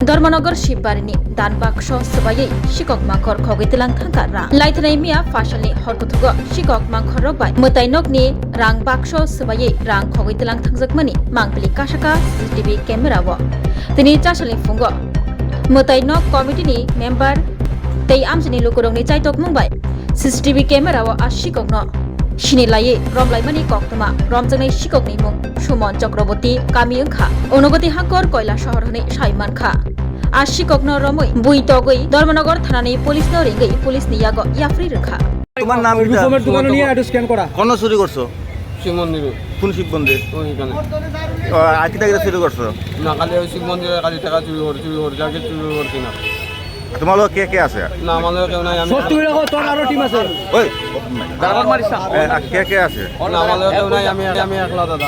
Dharmanagar Shib Barini Dan Baksho Sabaye Shikok Mankor Khoknaino Thangkara Laitnai Mia Fashalni Horkothugo Shikok Mankor Robai Mwtai Nokni Rang Baksho Sabaye Rang Khoknaino Thangjakmani Mangpili Kashaka CCTV camera wo Tini Chashalni Fungo Mwtai Nok Committee ni member Tei Amjini Lukurongni Chaitok Mumbai CCTV camera wo Ashikokno Shinilai Romlaimani Koktama Romjangnai Shikokni Mung Shumon Chakraborty Kami Wngkha Unogoti Hangkor Koila Shahor hini Saiman Kha Ashikokno Romoi Buitogoi Dharmanagar Thanani Policeno ringai Police ni yago Yapri Rokha তোমার নাম কি? রুফমের দোকানে নিয়ে add scan করা। কোন চুরি করছো? শিব মন্দিরে। কোন শিব মন্দির? ওইখানে। আর কি টাকা চুরি করছো? না কালি ওই শিব মন্দিরে কালি টাকা চুরি করে আগে চুরি করছি না। তোমার লোক কে কে আছে? না আমাদের কেউ নাই আমি। সত্যি করে তোর আরো টিম আছে। ওই দারুণ মারিস না। কে কে আছে? না আমাদের কেউ নাই আমি একলা দাদা।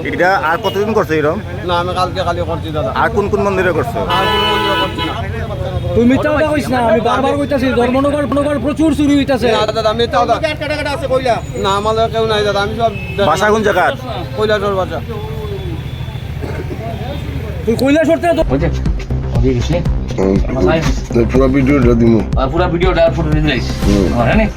এটা আর কতদিন করছো এরকম? না আমি কালি করছি দাদা। আর কোন কোন মন্দিরে করছো? আর কোন মন্দিরে করছি না। তুই মিথ্যা কথা কইছ না, আমি বারবার কইতাছি ধর্মনগর প্রচুর চুরি হইতাছে। না দাদা আমি তাও দাদা। কাটা আছে কইলা। না আমাদের কেউ নাই দাদা আমি সব বাসা কোন জায়গা? কইলাটোর বাসা। তুই কইলা সরতে তো বুঝে ওই গেছে তো পুরো ভিডিওটা দিমু পুরো ভিডিওটা ফটো দিয়ে দিলাইস হ্যাঁ নে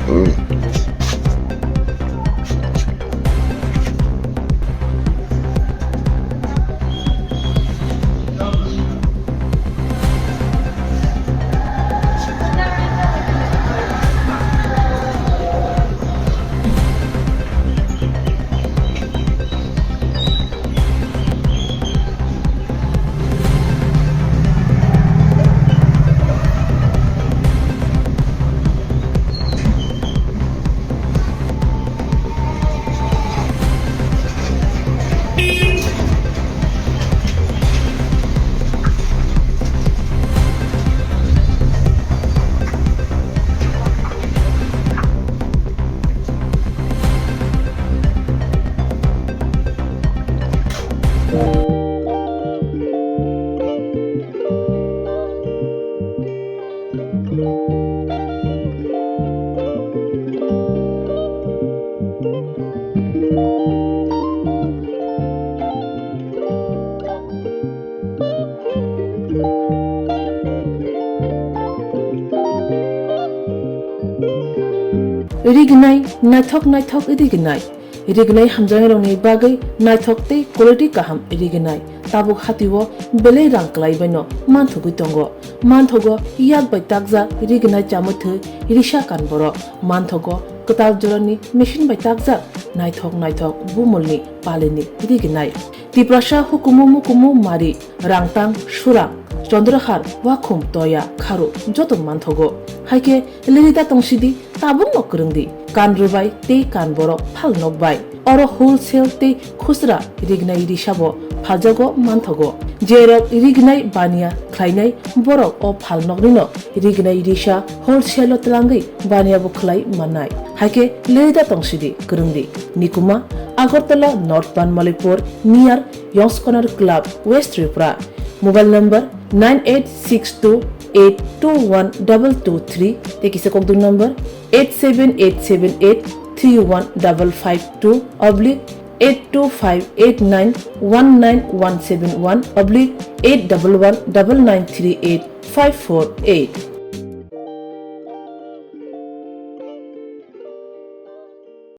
Rignai naithok rignai hamjang rongni bagai naithok tei quality kaham rignai tabuk hatiwo belai rang klai baino manthugui tongo manthogo yak bai takja rignai chamuthu risha kanboro manthogo katal jorani machine bai takja naithok bumulni paleni rignai tiprasha hukumu mari rangtang surang Chandrahar wakhum toya kharu joto manthogo haike lelida tongsidi tabung nokrungdi kanrubai te kanboro phal nokbai oro wholesale te khusra rignai risabo phaljago manthogo jerok rignai bania khlainai borok o phal nokrino rignai risha wholesale tlangai bania bo khlai manai haike lelida tongsidi krungdi nikuma Agartala North Banmalipur near Yongs Corner Club West Tripura Mobile number 9862821223 Tekisa kongtung number 87878315552 oblique 82589191171 oblique 8119938 548